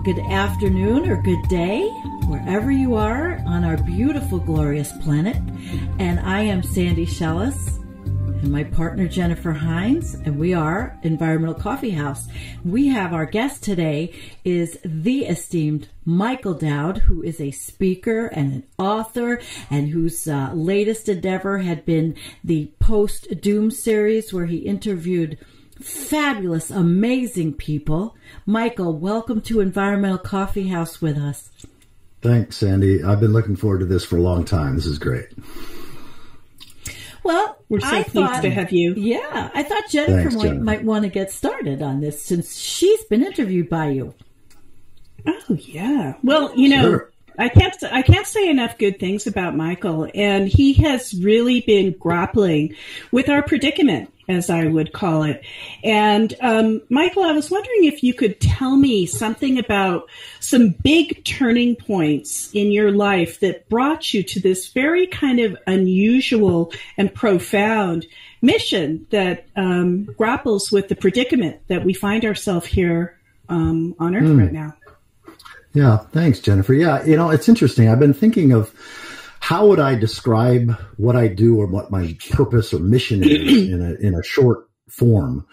good afternoon or good day, wherever you are on our beautiful, glorious planet. And I am Sandy Shellis and my partner Jennifer Hines, and we are Environmental Coffeehouse. We have our guest today is the esteemed Michael Dowd, who is a speaker and an author, and whose latest endeavor had been the Post-Doom series, where he interviewed fabulous, amazing people. Michael, welcome to Environmental Coffeehouse with us. Thanks, Sandy. I've been looking forward to this for a long time. This is great. Well, we're so pleased to have you. Yeah, I thought Jennifer might want to get started on this since she's been interviewed by you. Oh, yeah. Well, you know, sure. I can't say enough good things about Michael, and he has really been grappling with our predicament, as I would call it. And Michael, I was wondering if you could tell me something about some big turning points in your life that brought you to this very kind of unusual and profound mission that grapples with the predicament that we find ourselves here on Earth right now. Yeah, thanks, Jennifer. Yeah, you know, it's interesting. I've been thinking of how would I describe what I do or what my purpose or mission is in a short form.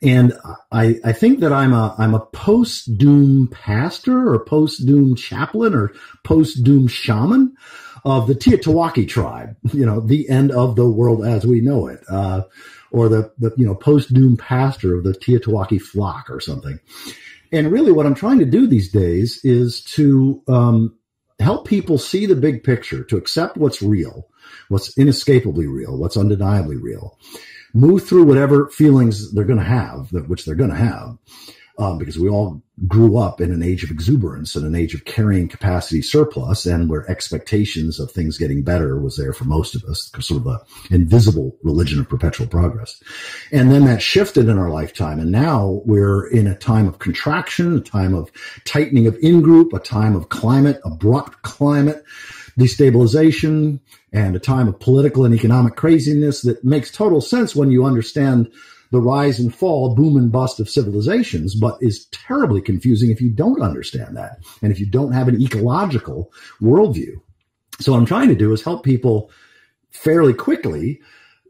And I think that I'm a post-doom pastor or post-doom chaplain or post-doom shaman of the Techno-Optimism tribe, you know, the end of the world as we know it, or the post-doom pastor of the Techno-Optimism flock or something. And really what I'm trying to do these days is to help people see the big picture, to accept what's real, what's inescapably real, what's undeniably real, move through whatever feelings they're going to have, which they're going to have, because we all grew up in an age of exuberance and an age of carrying capacity surplus, and where expectations of things getting better was there for most of us, sort of the invisible religion of perpetual progress. And then that shifted in our lifetime, and now we're in a time of contraction, a time of tightening of in-group, a time of abrupt climate destabilization, and a time of political and economic craziness that makes total sense when you understand the rise and fall, boom and bust of civilizations, but is terribly confusing if you don't understand that and if you don't have an ecological worldview. So what I'm trying to do is help people fairly quickly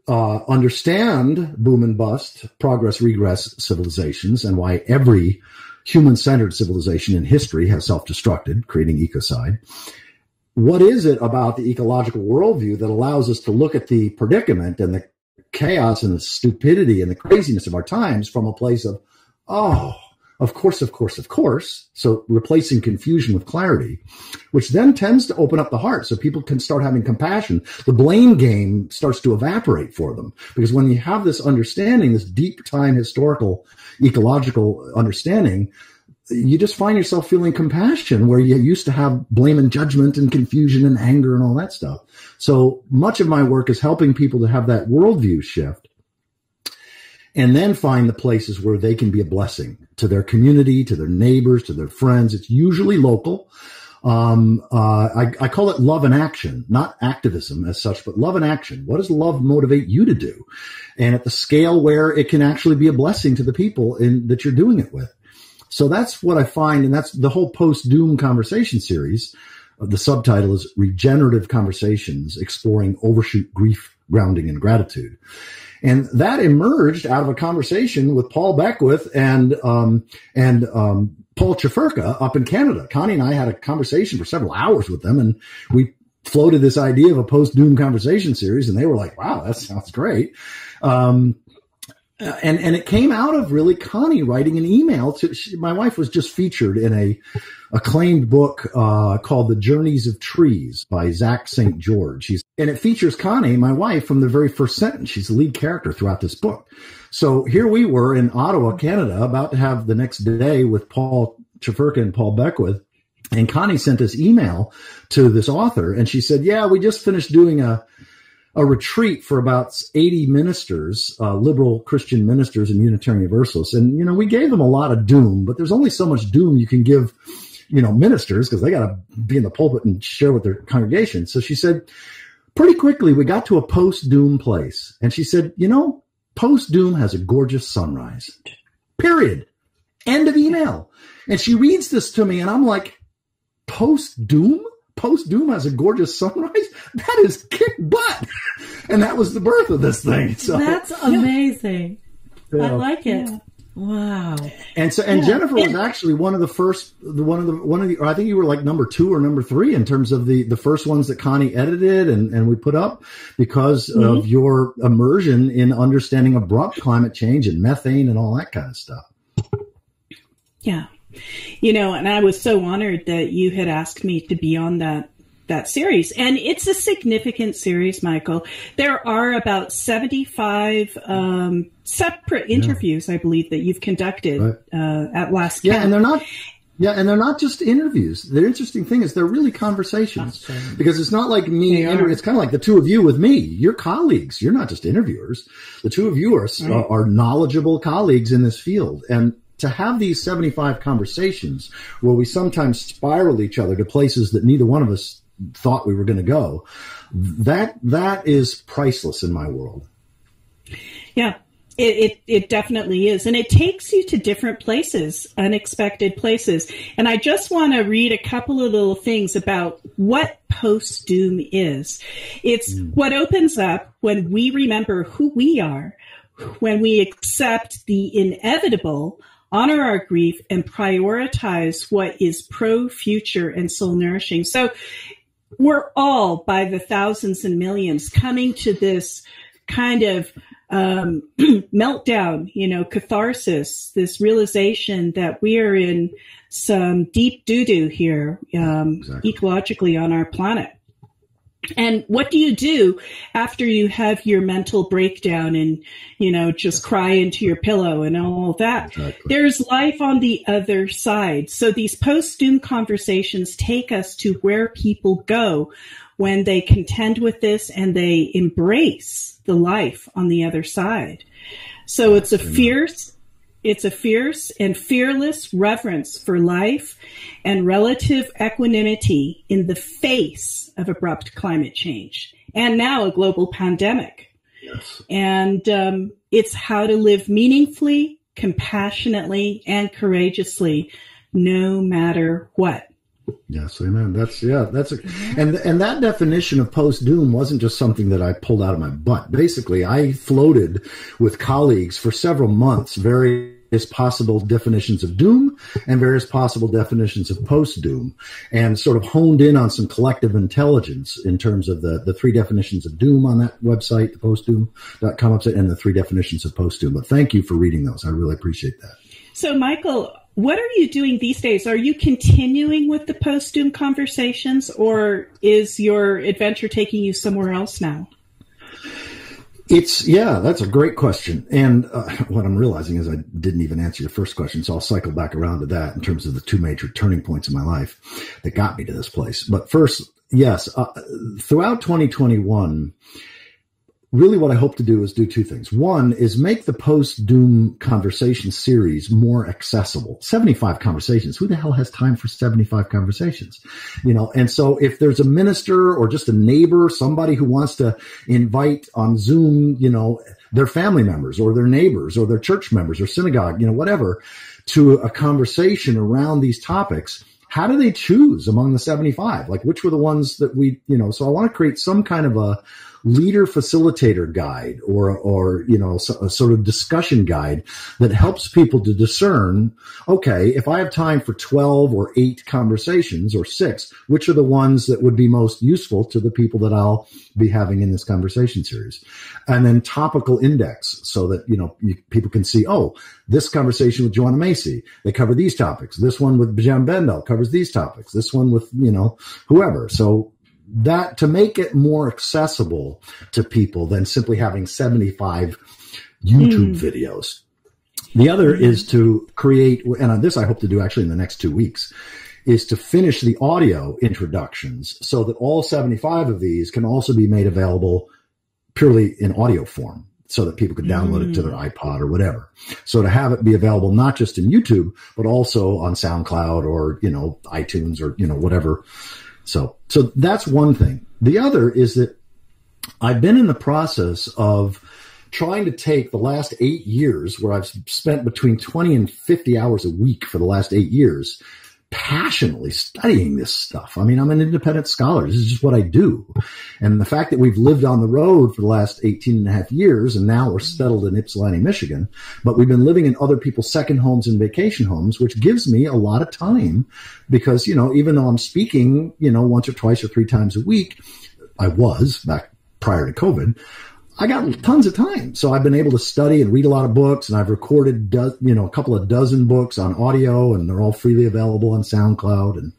understand boom and bust, progress, regress civilizations, and why every human-centered civilization in history has self-destructed, creating ecocide. What is it about the ecological worldview that allows us to look at the predicament and the chaos and the stupidity and the craziness of our times from a place of, oh, of course. So replacing confusion with clarity, which then tends to open up the heart so people can start having compassion. The blame game starts to evaporate for them, because when you have this understanding, this deep time historical ecological understanding, you just find yourself feeling compassion where you used to have blame and judgment and confusion and anger and all that stuff. So much of my work is helping people to have that worldview shift and then find the places where they can be a blessing to their community, to their neighbors, to their friends. It's usually local. I call it love and action, not activism as such, but love and action. What does love motivate you to do? And at the scale where it can actually be a blessing to the people that you're doing it with. So that's what I find, and that's the whole post-doom conversation series. The subtitle is Regenerative Conversations, Exploring Overshoot Grief, Grounding, and Gratitude. And that emerged out of a conversation with Paul Beckwith and Paul Chafurka up in Canada. Connie and I had a conversation for several hours with them, and we floated this idea of a post-doom conversation series, and they were like, wow, that sounds great. And it came out of really Connie writing an email to, my wife was just featured in a acclaimed book, called The Journeys of Trees by Zach St. George. And it features Connie, my wife, from the very first sentence. She's the lead character throughout this book. So here we were in Ottawa, Canada, about to have the next day with Paul Chafurka and Paul Beckwith. And Connie sent this email to this author, and she said, yeah, we just finished doing a retreat for about 80 ministers, liberal Christian ministers and Unitarian Universalists. And, you know, we gave them a lot of doom, but there's only so much doom you can give, you know, ministers, because they got to be in the pulpit and share with their congregation. So she said, pretty quickly, we got to a post-doom place. And she said, you know, post-doom has a gorgeous sunrise, period. End of email. And she reads this to me, and I'm like, post-doom? Post-doom has a gorgeous sunrise? That is kick butt. And that was the birth of this thing. So that's amazing. Yeah. I like it. Yeah. Wow. And so, and Jennifer was actually one of the, I think you were like number 2 or number 3 in terms of the first ones that Connie edited and we put up because of your immersion in understanding abrupt climate change and methane and all that kind of stuff. Yeah. You know, and I was so honored that you had asked me to be on that series. And it's a significant series, Michael. There are about 75 separate interviews, I believe, that you've conducted at last count. And they're not just interviews. The interesting thing is they're really conversations because it's not like me. It's kind of like the two of you with me. You're colleagues. You're not just interviewers. The two of you are knowledgeable colleagues in this field. And to have these 75 conversations where we sometimes spiral each other to places that neither one of us thought we were going to go, that is priceless in my world. Yeah, it definitely is. And it takes you to different places, unexpected places. And I just want to read a couple of little things about what post-doom is. It's what opens up when we remember who we are, when we accept the inevitable, honor our grief, and prioritize what is pro-future and soul-nourishing. So we're all, by the thousands and millions, coming to this kind of meltdown, catharsis, this realization that we are in some deep doo-doo here ecologically on our planet. And what do you do after you have your mental breakdown and, just cry into your pillow and all that? Exactly. There's life on the other side. So these post-doom conversations take us to where people go when they contend with this and they embrace the life on the other side. So it's a fierce and fearless reverence for life and relative equanimity in the face of abrupt climate change and now a global pandemic. Yes. And it's how to live meaningfully, compassionately, and courageously, no matter what. Yes, amen. And that definition of post-doom wasn't just something that I pulled out of my butt. Basically, I floated with colleagues for several months, various possible definitions of doom and various possible definitions of post-doom, and sort of honed in on some collective intelligence in terms of the 3 definitions of doom on that website, the postdoom.com website, and the 3 definitions of post-doom. But thank you for reading those. I really appreciate that. So, Michael, what are you doing these days? Are you continuing with the post-doom conversations, or is your adventure taking you somewhere else now? That's a great question. And what I'm realizing is I didn't even answer your first question, so I'll cycle back around to that in terms of the 2 major turning points in my life that got me to this place. But first, yes, throughout 2021, really what I hope to do is do 2 things. One is make the post-doom conversation series more accessible. 75 conversations. Who the hell has time for 75 conversations? And so if there's a minister or just a neighbor, somebody who wants to invite on Zoom, their family members or their neighbors or their church members or synagogue, whatever, to a conversation around these topics, how do they choose among the 75? Like, which were the ones that so I want to create some kind of a leader facilitator guide or a sort of discussion guide that helps people to discern, okay, if I have time for 12 or 8 conversations or 6, which are the ones that would be most useful to the people that I'll be having in this conversation series? And then topical index so that, people can see, oh, this conversation with Joanna Macy, they cover these topics. This one with Bijan Bendel covers these topics. This one with, whoever. So that to make it more accessible to people than simply having 75 YouTube videos. The other is to create, and on this I hope to do actually in the next 2 weeks, is to finish the audio introductions so that all 75 of these can also be made available purely in audio form so that people could download it to their iPod or whatever. So to have it be available not just in YouTube, but also on SoundCloud or, iTunes or, whatever. So that's one thing. The other is that I've been in the process of trying to take the last 8 years, where I've spent between 20 and 50 hours a week for the last 8 years, passionately studying this stuff. I mean, I'm an independent scholar. This is just what I do. And the fact that we've lived on the road for the last 18 and a half years, and now we're settled in Ypsilanti, Michigan, but we've been living in other people's second homes and vacation homes, which gives me a lot of time because, even though I'm speaking, once or twice or 3 times a week, I was back prior to COVID, I got tons of time. So I've been able to study and read a lot of books, and I've recorded, a couple of dozen books on audio, and they're all freely available on SoundCloud.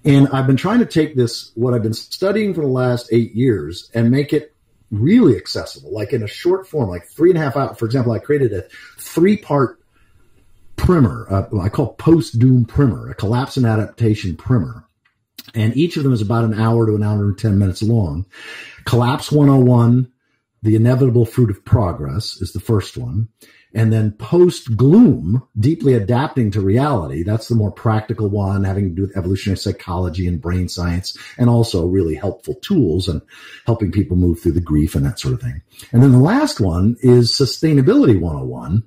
And I've been trying to take what I've been studying for the last 8 years, and make it really accessible, like in a short form, like 3.5 hours. For example, I created a 3-part primer, I call post-doom primer, a collapse and adaptation primer. And each of them is about an hour to an hour and 10 minutes long. Collapse 101, The Inevitable Fruit of Progress is the first one. And then post-gloom, Deeply Adapting to Reality, that's the more practical one, having to do with evolutionary psychology and brain science, and also really helpful tools and helping people move through the grief and that sort of thing. And then the last one is Sustainability 101.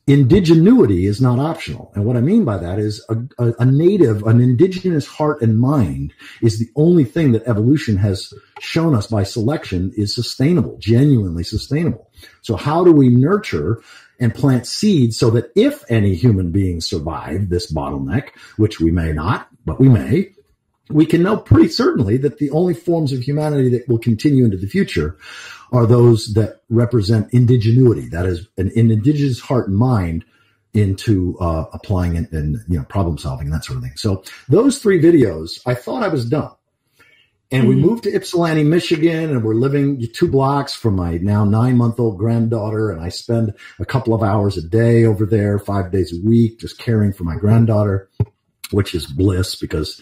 Indigenuity is not optional. And what I mean by that is an indigenous heart and mind is the only thing that evolution has shown us by selection is sustainable, genuinely sustainable. So how do we nurture and plant seeds so that if any human beings survive this bottleneck, which we may not, but we may, we can know pretty certainly that the only forms of humanity that will continue into the future are those that represent indigenuity, that is, an indigenous heart and mind into applying it and problem solving and that sort of thing. So those 3 videos, I thought I was done. And we moved to Ypsilanti, Michigan, and we're living 2 blocks from my now 9-month-old granddaughter. And I spend a couple of hours a day over there, 5 days a week, just caring for my granddaughter, which is bliss because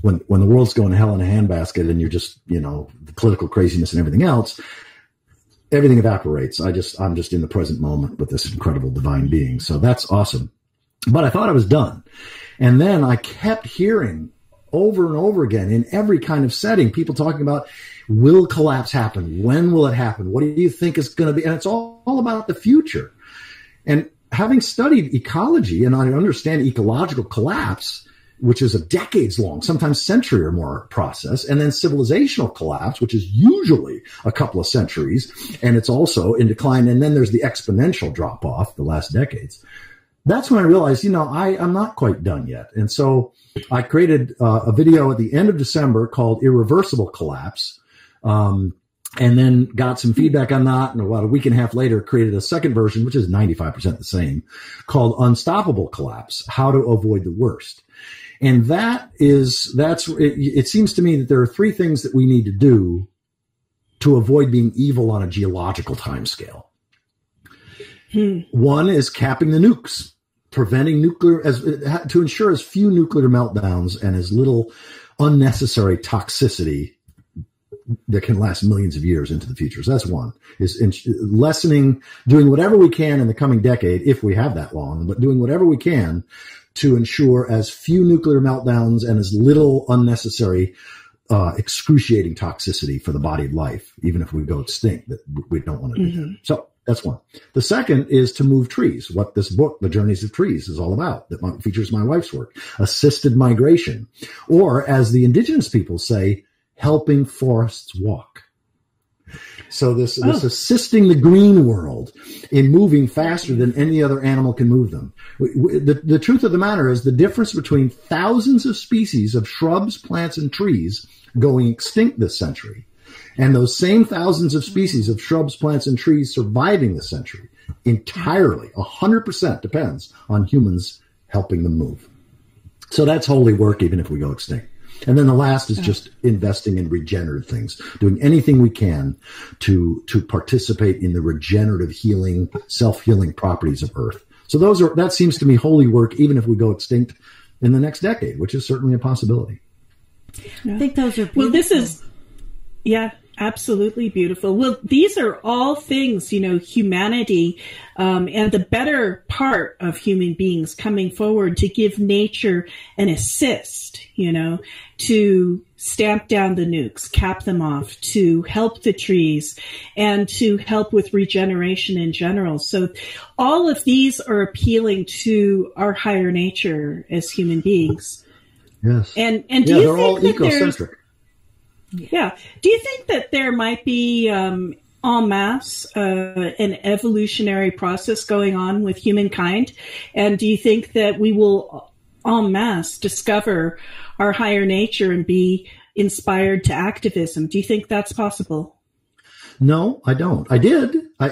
when the world's going to hell in a handbasket and you're just, the political craziness and everything else, everything evaporates. I'm just in the present moment with this incredible divine being. So that's awesome. But I thought I was done. And then I kept hearing over and over again in every kind of setting, people talking about, will collapse happen? When will it happen? What do you think is going to be? And it's all about the future. And having studied ecology, and I understand ecological collapse, which is a decades-long, sometimes century or more process, and then civilizational collapse, which is usually a couple of centuries, and it's also in decline. And then there's the exponential drop-off, the last decades. That's when I realized, I'm not quite done yet. And so I created a video at the end of December called Irreversible Collapse, and then got some feedback on that. And about a week and a half later, created a second version, which is 95% the same, called Unstoppable Collapse, How to Avoid the Worst. And it seems to me that there are 3 things that we need to do to avoid being evil on a geological timescale. One is capping the nukes, preventing to ensure as few nuclear meltdowns and as little unnecessary toxicity that can last millions of years into the future. So that's one, is lessening, doing whatever we can in the coming decade, if we have that long, but doing whatever we can to ensure as few nuclear meltdowns and as little unnecessary excruciating toxicity for the body of life, even if we go extinct, that we don't want to do that. So that's one. The second is to move trees, what this book, The Journeys of Trees, is all about, that features my wife's work, assisted migration, or as the indigenous people say, helping forests walk. So this assisting the green world in moving faster than any other animal can move them. The truth of the matter is the difference between thousands of species of shrubs, plants, and trees going extinct this century and those same thousands of species of shrubs, plants, and trees surviving this century entirely, 100% depends on humans helping them move. So that's holy work, even if we go extinct. And then the last is just investing in regenerative things, doing anything we can to participate in the regenerative healing, self-healing properties of Earth. So that seems to me holy work, even if we go extinct in the next decade, which is certainly a possibility. I think those are beautiful. Well, Absolutely beautiful. Well, these are all things, humanity and the better part of human beings coming forward to give nature an assist, to stamp down the nukes, cap them off, to help the trees, and to help with regeneration in general. So all of these are appealing to our higher nature as human beings. Yes. And do you they're think all that ecocentric. Yeah. Do you think that there might be en masse an evolutionary process going on with humankind? And do you think that we will en masse discover our higher nature and be inspired to activism? Do you think that's possible? No, I don't. I did. I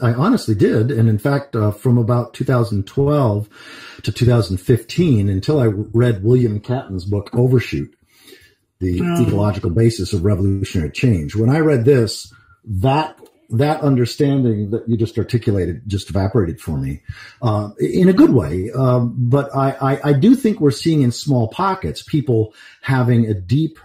honestly did. And in fact, from about 2012 to 2015, until I read William Catton's book, Overshoot, the ecological basis of revolutionary change. When I read this, that understanding that you just articulated just evaporated for me, in a good way. But I do think we're seeing in small pockets people having a deep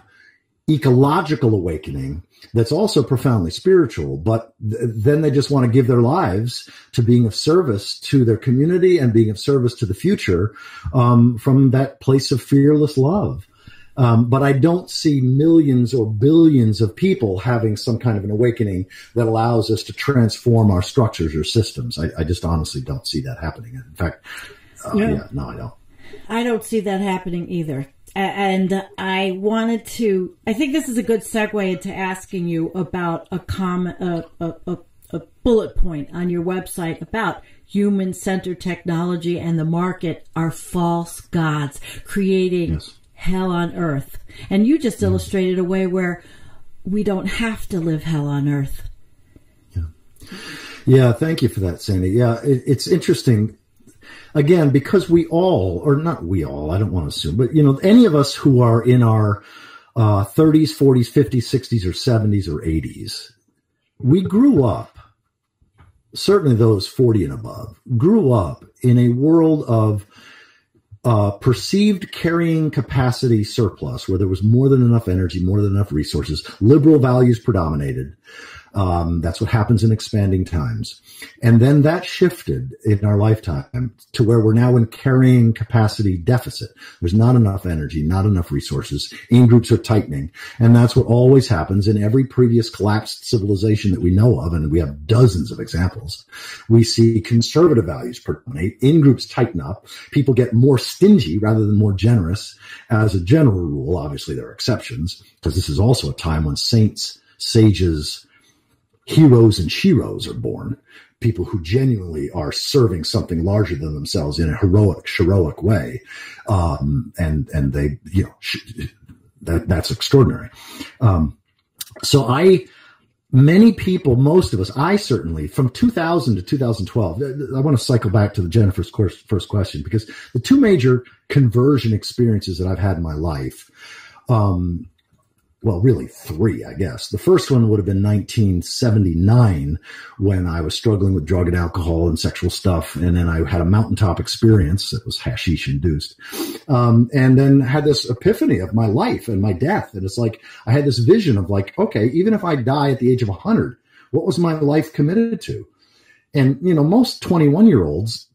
ecological awakening that's also profoundly spiritual, but then they just want to give their lives to being of service to their community and being of service to the future, from that place of fearless love. But I don't see millions or billions of people having some kind of an awakening that allows us to transform our structures or systems. I just honestly don't see that happening. In fact, no, I don't. I don't see that happening either. And I think this is a good segue into asking you about a bullet point on your website about human-centered technology and the market are false gods creating hell on earth. And you just illustrated a way where we don't have to live hell on earth. Yeah, thank you for that, Sandy. Yeah, it's interesting. Again, because we all, or not we all, I don't want to assume, but, any of us who are in our 30s, 40s, 50s, 60s, or 70s, or 80s, we grew up, certainly those 40 and above, grew up in a world of perceived carrying capacity surplus, where there was more than enough energy, more than enough resources. Liberal values predominated. That's what happens in expanding times. And then that shifted in our lifetime to where we're now in carrying capacity deficit. There's not enough energy, not enough resources. In-groups are tightening. And that's what always happens in every previous collapsed civilization that we know of. And we have dozens of examples. We see conservative values predominate. In-groups tighten up. People get more stingy rather than more generous. As a general rule, obviously there are exceptions, because this is also a time when saints, sages, heroes and sheroes are born, people who genuinely are serving something larger than themselves in a heroic way. And they, that's extraordinary. Many people, most of us, I certainly, from 2000 to 2012, I want to cycle back to Jennifer's first question, because the two major conversion experiences that I've had in my life, well, really three, I guess. The first one would have been 1979, when I was struggling with drug and alcohol and sexual stuff. And then I had a mountaintop experience that was hashish induced. And then had this epiphany of my life and my death. And it's like, I had this vision of like, okay, even if I die at the age of 100, what was my life committed to? And, most 21-year-olds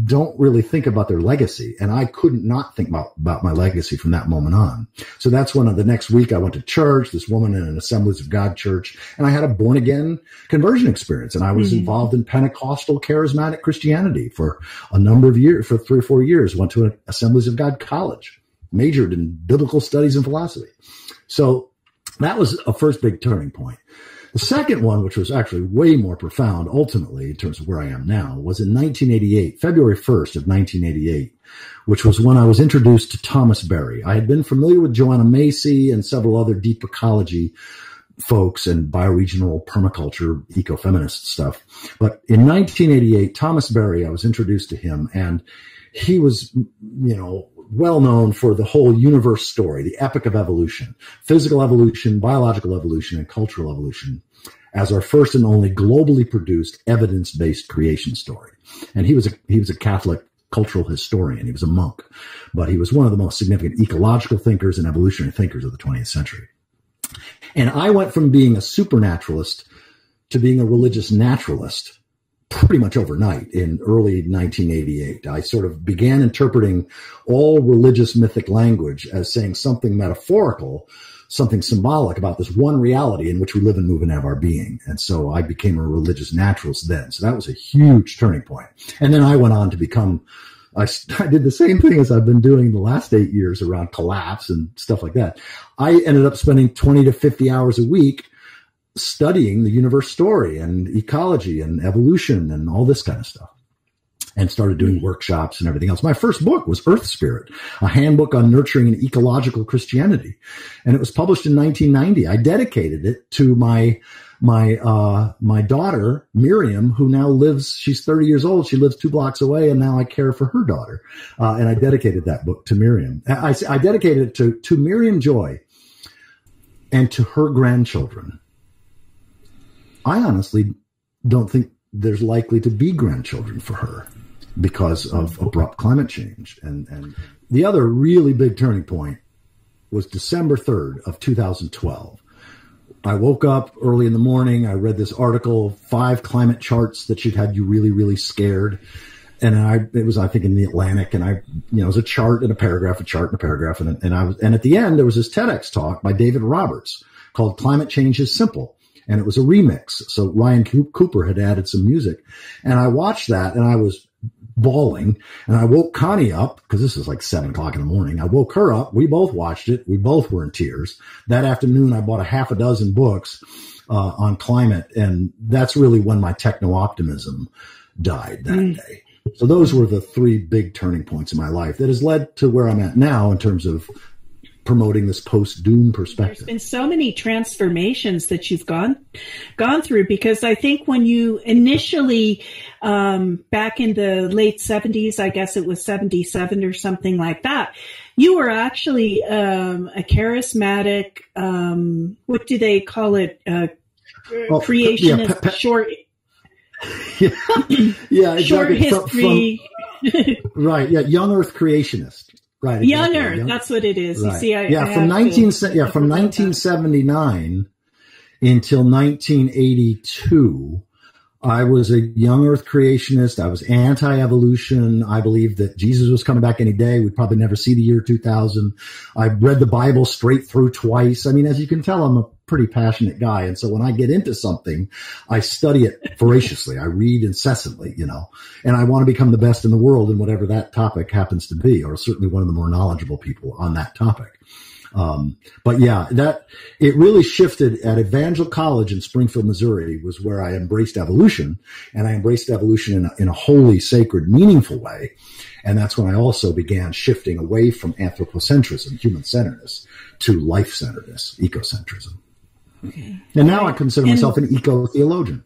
don't really think about their legacy. And I couldn't not think about my legacy from that moment on. So that's when the next week I went to church, this woman in an Assemblies of God church, and I had a born again conversion experience. And I was involved in Pentecostal charismatic Christianity for a number of years, for 3 or 4 years, went to an Assemblies of God college, majored in biblical studies and philosophy. So that was a first big turning point. The second one, which was actually way more profound ultimately in terms of where I am now, was in 1988, February 1st of 1988, which was when I was introduced to Thomas Berry. I had been familiar with Joanna Macy and several other deep ecology folks and bioregional permaculture, ecofeminist stuff. But in 1988, Thomas Berry, I was introduced to him, and he was, well known for the whole universe story, the epic of evolution, physical evolution, biological evolution, and cultural evolution, as our first and only globally produced evidence-based creation story. And he was a Catholic cultural historian. He was a monk, but he was one of the most significant ecological thinkers and evolutionary thinkers of the 20th century. And I went from being a supernaturalist to being a religious naturalist pretty much overnight in early 1988. I sort of began interpreting all religious mythic language as saying something metaphorical, something symbolic about this one reality in which we live and move and have our being. And so I became a religious naturalist then. So that was a huge turning point. And then I went on to become, I did the same thing as I've been doing the last 8 years around collapse and stuff like that. I ended up spending 20 to 50 hours a week studying the universe story and ecology and evolution and all this kind of stuff, and started doing workshops and everything else. My first book was Earth Spirit, a handbook on nurturing an ecological Christianity. And it was published in 1990. I dedicated it to my daughter, Miriam, who now lives, she's 30 years old. She lives 2 blocks away, and now I care for her daughter. And I dedicated that book to Miriam. I dedicated it to Miriam Joy and to her grandchildren. I honestly don't think there's likely to be grandchildren for her because of abrupt climate change. And the other really big turning point was December 3rd of 2012. I woke up early in the morning. I read this article, 5 climate charts that should have you really, really scared. And it was, I think, in the Atlantic, and it was a chart and a paragraph, and at the end, there was this TEDx talk by David Roberts called Climate Change is Simple. And it was a remix. So Ryan Cooper had added some music. And I watched that and I was bawling. And I woke Connie up because this was like 7 o'clock in the morning. I woke her up. We both watched it. We both were in tears. That afternoon, I bought a half a dozen books on climate. And that's really when my techno-optimism died that day. So those were the 3 big turning points in my life that has led to where I'm at now in terms of promoting this post-doom perspective. There's been so many transformations that you've gone through, because I think when you initially, back in the late 70s, I guess it was 77 or something like that, you were actually a charismatic, what do they call it? Creationist, short. Yeah, exactly. Short history. Right, yeah, young Earth creationist. Right, exactly. Young Earth, that's what it is. Right. You see, from 1979 until 1982, I was a young Earth creationist. I was anti-evolution. I believed that Jesus was coming back any day. We'd probably never see the year 2000. I read the Bible straight through twice. I mean, as you can tell, I'm a pretty passionate guy. And so when I get into something, I study it voraciously. I read incessantly, and I want to become the best in the world in whatever that topic happens to be, or certainly one of the more knowledgeable people on that topic. But yeah, it really shifted at Evangel College in Springfield, Missouri, was where I embraced evolution, and I embraced evolution in a holy, sacred, meaningful way. And that's when I also began shifting away from anthropocentrism, human-centeredness, to life-centeredness, ecocentrism. Okay. And now I consider myself an eco-theologian.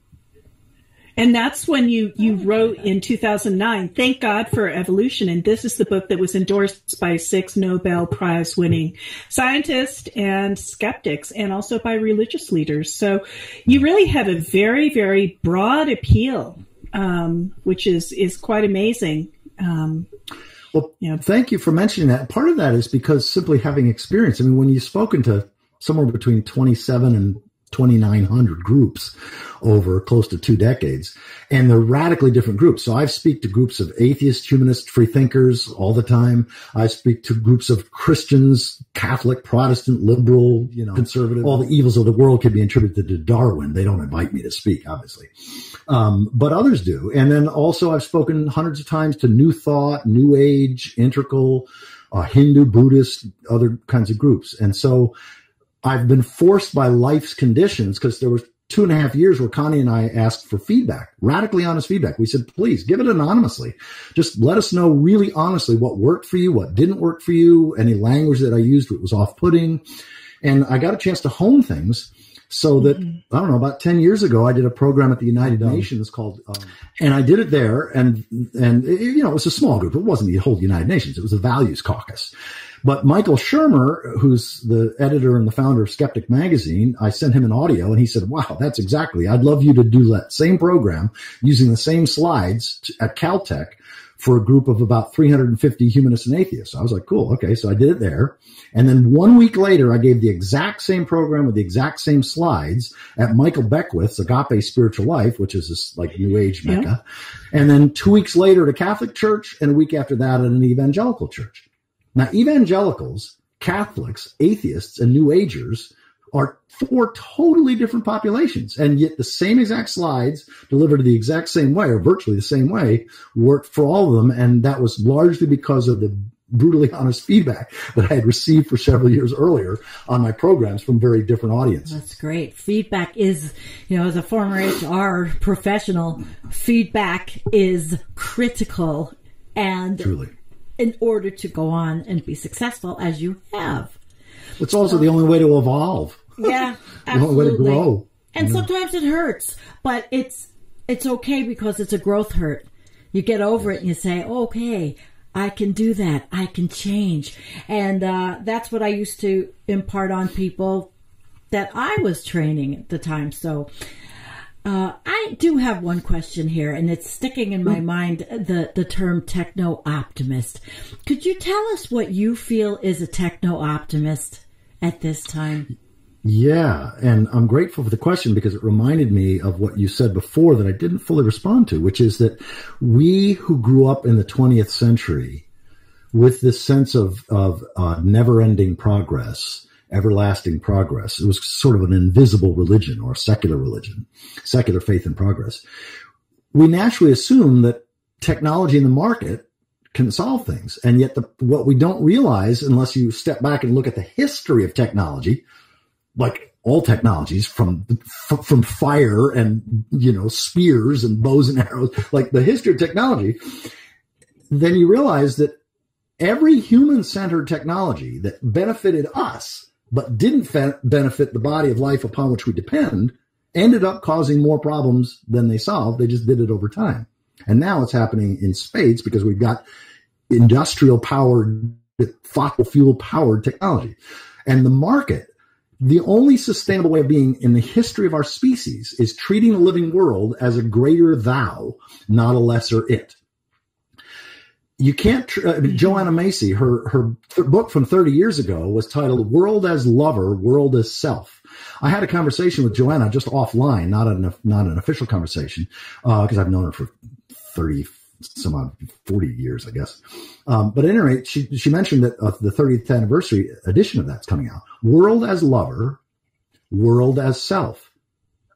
And that's when you wrote in 2009, Thank God for Evolution. And this is the book that was endorsed by 6 Nobel Prize winning scientists and skeptics, and also by religious leaders. So you really have a very, very broad appeal, which is quite amazing. Thank you for mentioning that. Part of that is because simply having experience. I mean, when you've spoken to somewhere between 27 and 2,900 groups over close to 2 decades, and they're radically different groups. So I speak to groups of atheists, humanists, free thinkers all the time. I speak to groups of Christians, Catholic, Protestant, liberal, conservative. All the evils of the world can be attributed to Darwin. They don't invite me to speak, obviously. But others do. And then also I've spoken hundreds of times to New Thought, New Age, Integral, Hindu, Buddhist, other kinds of groups. And so I've been forced by life's conditions, because there was 2.5 years where Connie and I asked for feedback, radically honest feedback. We said, please give it anonymously. Just let us know really honestly what worked for you, what didn't work for you, any language that I used that was off-putting. And I got a chance to hone things so that, I don't know, about 10 years ago, I did a program at the United Nations called, and I did it there. And it was a small group. It wasn't the whole United Nations. It was a Values Caucus. But Michael Shermer, who's the editor and the founder of Skeptic Magazine, I sent him an audio and he said, wow, that's exactly. I'd love you to do that same program using the same slides at Caltech for a group of about 350 humanists and atheists. I was like, cool. Okay. So I did it there. And then 1 week later, I gave the exact same program with the exact same slides at Michael Beckwith's Agape Spiritual Life, which is this like New Age Mecca. Yeah. And then 2 weeks later at a Catholic church, and a week after that at an evangelical church. Now, evangelicals, Catholics, atheists, and New Agers are 4 totally different populations, and yet the same exact slides delivered the exact same way, or virtually the same way, worked for all of them, and that was largely because of the brutally honest feedback that I had received for several years earlier on my programs from very different audiences. That's great. Feedback is, as a former HR professional, feedback is critical, and truly, in order to go on and be successful as you have. It's also the only way to evolve. Yeah, absolutely. The only way to grow. And sometimes it hurts, but it's okay because it's a growth hurt. You get over it and you say, okay, I can do that. I can change. And that's what I used to impart on people that I was training at the time. So I do have one question here, and it's sticking in my mind, the term techno-optimist. Could you tell us what you feel is a techno-optimist at this time? Yeah, and I'm grateful for the question because it reminded me of what you said before that I didn't fully respond to, which is that we who grew up in the 20th century with this sense of never-ending progress, everlasting progress, it was sort of an invisible religion or a secular religion, secular faith in progress. We naturally assume that technology in the market can solve things, and yet what we don't realize unless you step back and look at the history of technology, like all technologies from fire and, spears and bows and arrows, like the history of technology, then you realize that every human-centered technology that benefited us but didn't benefit the body of life upon which we depend ended up causing more problems than they solved. They just did it over time. And now it's happening in spades because we've got industrial-powered, fossil fuel-powered technology. And the market, the only sustainable way of being in the history of our species is treating the living world as a greater thou, not a lesser it. You can't, Joanna Macy, her book from 30 years ago was titled World as Lover, World as Self. I had a conversation with Joanna just offline, not an official conversation, because I've known her for 40 years, I guess. But at any rate, she mentioned that the 30th anniversary edition of that's coming out. World as Lover, World as Self.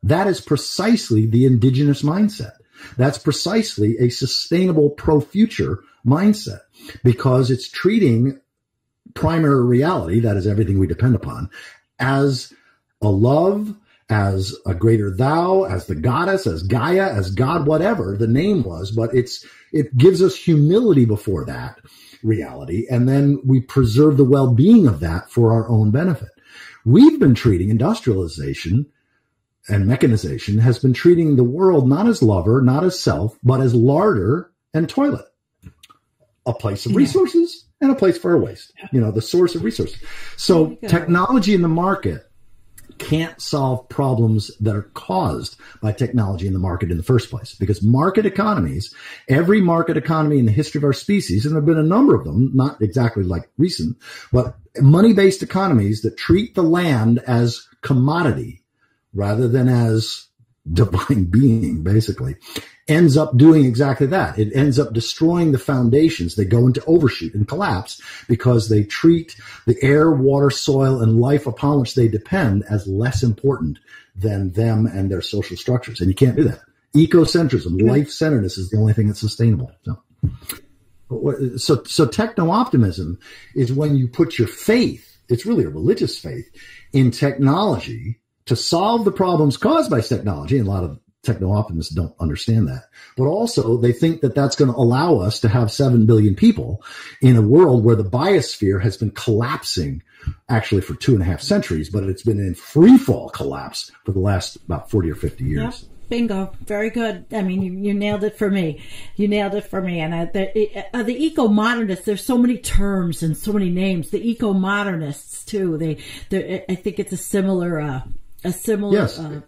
That is precisely the indigenous mindset. That's precisely a sustainable pro-future mindset because it's treating primary reality, that is everything we depend upon, as a love, as a greater thou, as the goddess, as Gaia, as God, whatever the name was, but it gives us humility before that reality, and then we preserve the well-being of that for our own benefit. We've been treating industrialization and mechanization has been treating the world not as lover, not as self, but as larder and toilet, a place of resources and a place for our waste, the source of resources. So technology in the market can't solve problems that are caused by technology in the market in the first place, because market economies, every market economy in the history of our species, and there have been a number of them, not exactly like recent, but money-based economies that treat the land as commodity rather than as divine being, basically, ends up doing exactly that. It ends up destroying the foundations. They go into overshoot and collapse because they treat the air, water, soil, and life upon which they depend as less important than them and their social structures. And you can't do that. Ecocentrism, life-centeredness is the only thing that's sustainable. So techno-optimism is when you put your faith, it's really a religious faith, in technology to solve the problems caused by technology. And a lot of techno-optimists don't understand that. But also they think that that's going to allow us to have 7 billion people in a world where the biosphere has been collapsing actually for 2.5 centuries, but it's been in free fall collapse for the last about 40 or 50 years. Yep. Bingo. Very good. I mean, you nailed it for me. And the eco-modernists, there's so many terms and so many names. The eco-modernists too. I think it's a similar A similar yes. genre.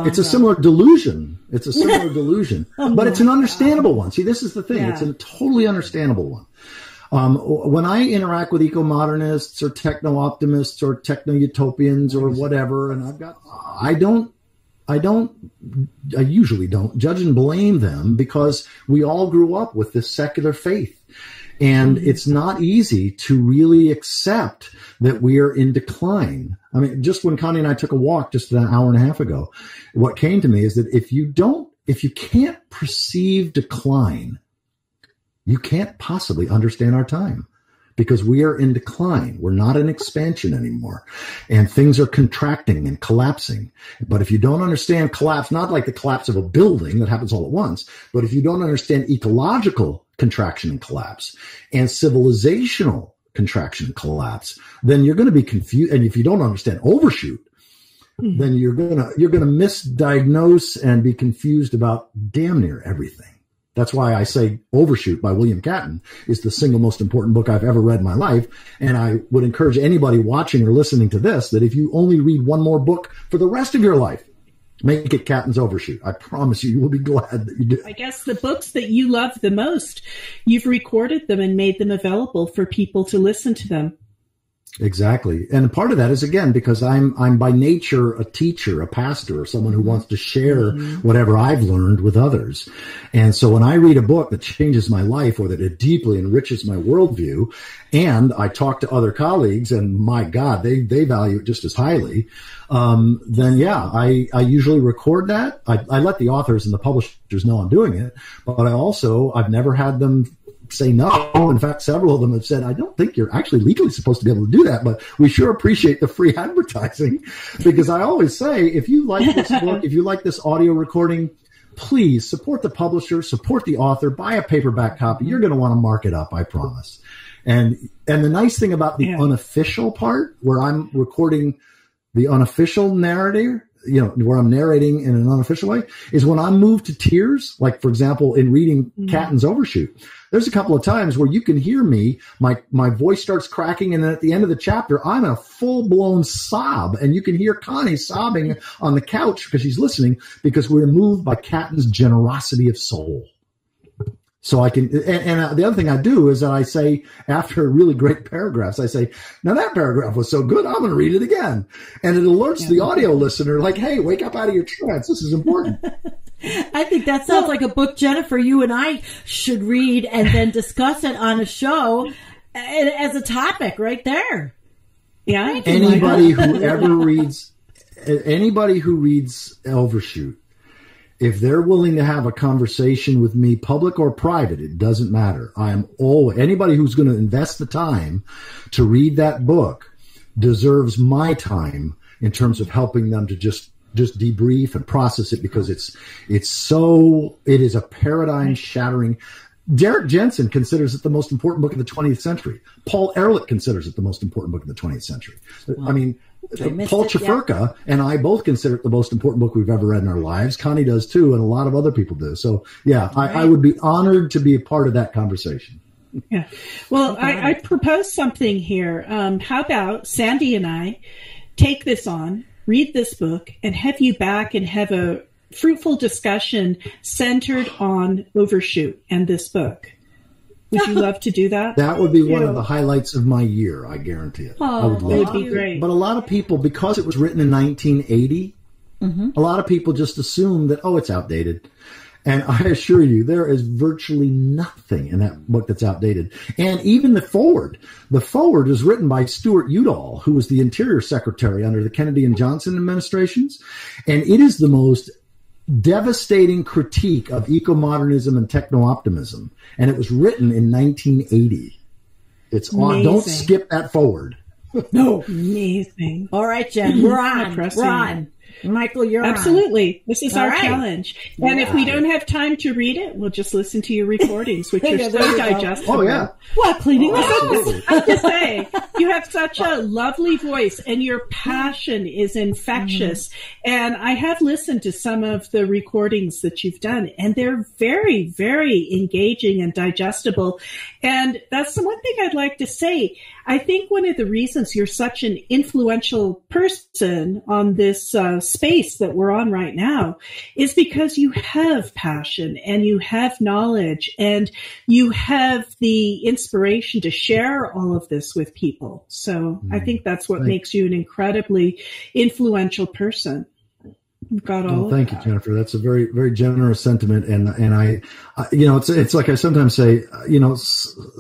It's a similar delusion. It's a similar delusion, but it's an understandable one. See, this is the thing. Yeah. It's a totally understandable one. When I interact with eco-modernists or techno-optimists or techno-utopians or whatever, and I usually don't judge and blame them, because we all grew up with this secular faith. And it's not easy to really accept that we are in decline. I mean, just when Connie and I took a walk just an hour and a half ago, what came to me is that if you can't perceive decline, you can't possibly understand our time, because we are in decline. We're not in expansion anymore, and things are contracting and collapsing. But if you don't understand collapse, not like the collapse of a building that happens all at once, but if you don't understand ecological contraction and collapse and civilizational contraction and collapse, then you're going to be confused. And if you don't understand overshoot, then you're going to misdiagnose and be confused about damn near everything. That's why I say Overshoot by William Catton is the single most important book I've ever read in my life. And I would encourage anybody watching or listening to this that if you only read one more book for the rest of your life, make it Catton's Overshoot. I promise you will be glad that you did. I guess the books that you love the most, you've recorded them and made them available for people to listen to them. Exactly. And part of that is, again, because I'm by nature a teacher, a pastor, or someone who wants to share whatever I've learned with others. And so when I read a book that changes my life or that it deeply enriches my worldview, and I talk to other colleagues and my God, they value it just as highly, then yeah, I usually record that. I let the authors and the publishers know I'm doing it, but I've never had them say no. In fact, several of them have said, I don't think you're actually legally supposed to be able to do that, but we sure appreciate the free advertising. Because I always say, if you like this book, if you like this audio recording, please support the publisher, support the author, buy a paperback copy. You're going to want to mark it up, I promise. And the nice thing about the unofficial part, where I'm recording the unofficial narrative, where I'm narrating in an unofficial way, is when I'm moved to tears, like, for example, in reading Catton's Overshoot, there's a couple of times where you can hear me, my voice starts cracking, and then at the end of the chapter, I'm in a full-blown sob, and you can hear Connie sobbing on the couch because she's listening, because we're moved by Catton's generosity of soul. So I can, and the other thing I do is that I say, after really great paragraphs, I say, now that paragraph was so good, I'm going to read it again. And it alerts the audio listener, like, hey, wake up out of your trance. This is important. I think that sounds like a book, Jennifer, you and I should read and then discuss it on a show as a topic right there. Yeah. Anybody who reads Overshoot, if they're willing to have a conversation with me, public or private, it doesn't matter. Anybody who's going to invest the time to read that book deserves my time in terms of helping them to just debrief and process it, because it is a paradigm shattering. Derek Jensen considers it the most important book of the 20th century. Paul Ehrlich considers it the most important book of the 20th century. Well, I mean, Paul Chafurka and I both consider it the most important book we've ever read in our lives. Connie does too, and a lot of other people do. So yeah, I would be honored to be a part of that conversation. Yeah. Well, I propose something here. How about Sandy and I take this on, read this book, and have you back and have a fruitful discussion centered on Overshoot and this book. Would you love to do that? That would be one of the highlights of my year, I guarantee it. Oh, I would love that would be great. But a lot of people, because it was written in 1980, a lot of people just assume that, it's outdated. And I assure you, there is virtually nothing in that book that's outdated. And even the foreword is written by Stuart Udall, who was the Interior Secretary under the Kennedy and Johnson administrations. And it is the most devastating critique of eco-modernism and techno-optimism. And it was written in 1980. It's on. Don't skip that forward. No. Amazing. All right, Jen, we're on. We're on. Michael, you're Absolutely. This is our challenge. And if we don't have time to read it, we'll just listen to your recordings, which are so digestible. Oh, yeah. What, cleaning this up? I have to say, you have such a lovely voice, and your passion is infectious. And I have listened to some of the recordings that you've done, and they're very, very engaging and digestible. And that's the one thing I'd like to say. I think one of the reasons you're such an influential person on this space that we're on right now is because you have passion and you have knowledge and you have the inspiration to share all of this with people. So I think that's what makes you an incredibly influential person. Got all thank you, Jennifer. That's a very, very generous sentiment. And I it's like I sometimes say,